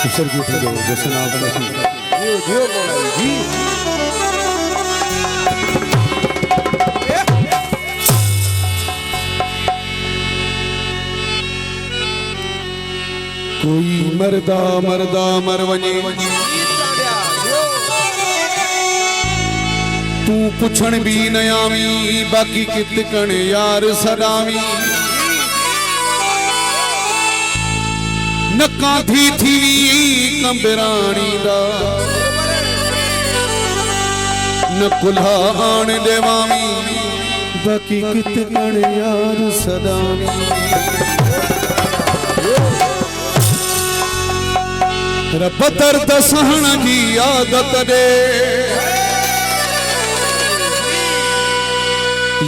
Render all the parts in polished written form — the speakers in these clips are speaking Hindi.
ईश्वर की पूजो जैसे नाम जियो बोला जी। कोई मरदा मरदा मर वने तू पुछण भी न आवी बाकी कित कण यार सदावी नक्का थी कंबराणी दा न कुल्हा आण देवामी बाकी कित कण यार सदावी रब दर्द सहण जी आदत दे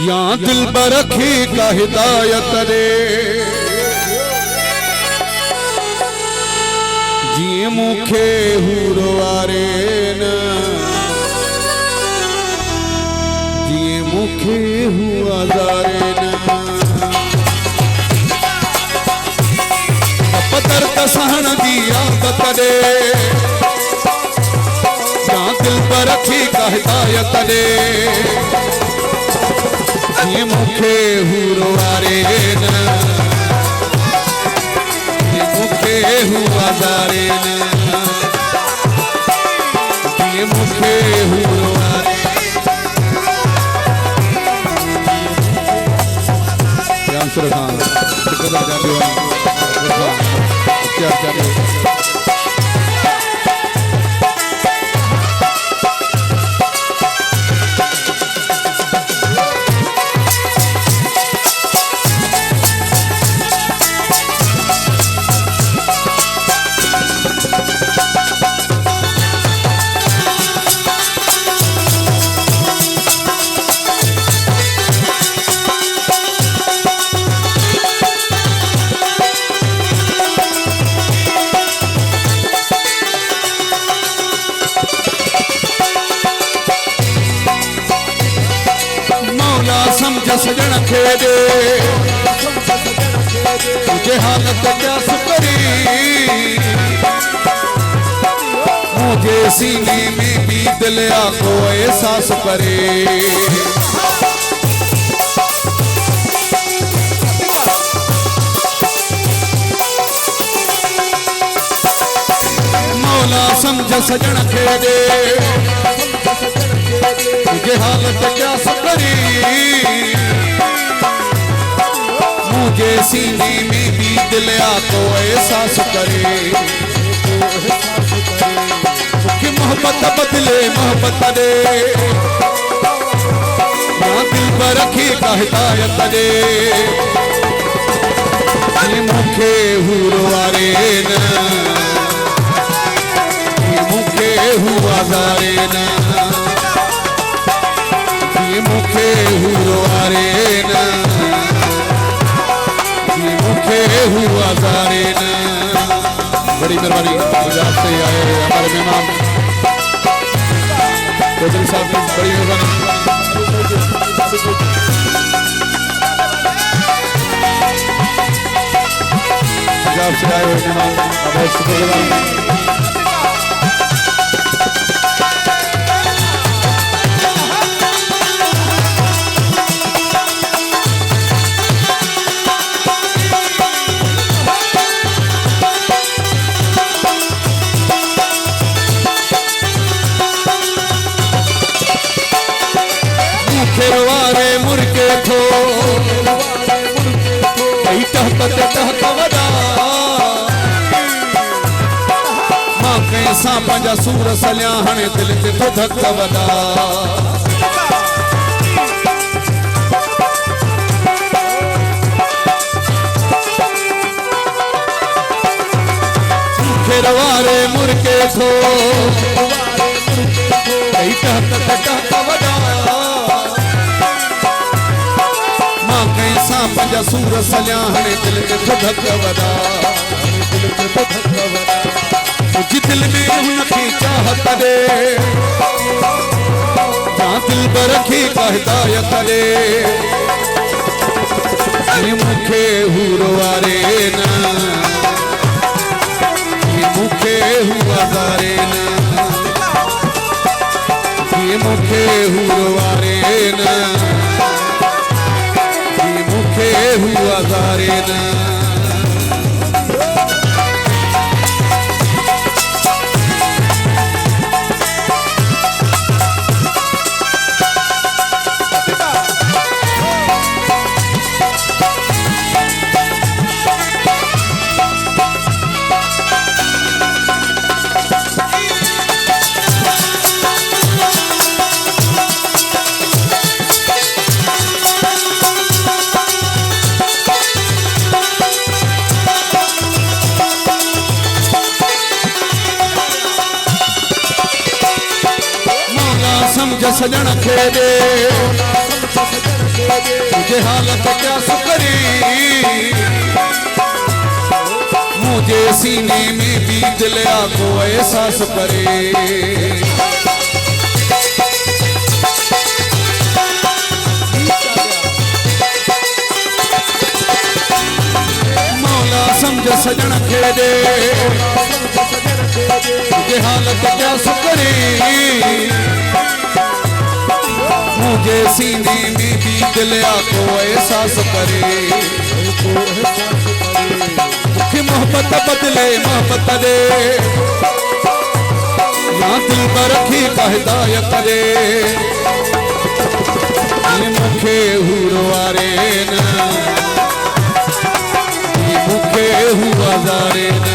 या दिल बरखी का हिदायत दे जी मुखे हुरवारे न जी मुखे हुआजारे न दर्द सहण दी आदत दे या दिल पर रखी का हिदायत दे ये मुखे हुरवारे न ये मुखे हुआजारे न ये मुखे हुरवारे आंसर खान कदर जाते क्या सजन खेदे तुझे हालत क्या सुकरी मुझे सीने में भी दिल आको एहसास करे मौला समझ सजन खेदे तुझे हालत क्या सुकरी मुझे सीने में भी दिल आको एहसास करे कि मोहब्बत बदले मोहब्बत दे ना दिल पर रखी का हिदायत दे ये मुखे हुरवारे न ये मुखे हुआजारे न ये मुखे हुरवारे न मुखे हुआजारे न। बड़ी मेहरबानी गुजरात से आए हमारे मेहमान चौधरी साहब की बड़ी मेहरबानी गुजरात से आए हुए मेहमान बहुत शुक्रिया। खेरवारे मुर्के थो कई टहक वदा मां कैसा पंजा सूर सलिया हणे दिल ते तो धक वदा खेरवारे मुर्के थो कई टहक वदा कैसा पंजा सूर सलिया हणे दिल के धक वदा मुझे दिल में उनकी चाहत दे ना दिल पर रखी का हिदायत दे ये मुखे हुरवारे न ये मुखे मुखे हुरवारे न मुखे हुआ जारे न समझ सजन खे दे तुझे हालत क्या सुकरी मुझे सीने में भी दिल को एहसास करे मौला समझ सजन खे दे तुझे हालत क्या सुकरी मुझे सीने में भी दिल को एहसास करे मुझे मोहब्बत बदले मोहब्बत दे या दिल पर रखी का हिदायत दे मुखे हुरवारे न मुखे हुआ जारे न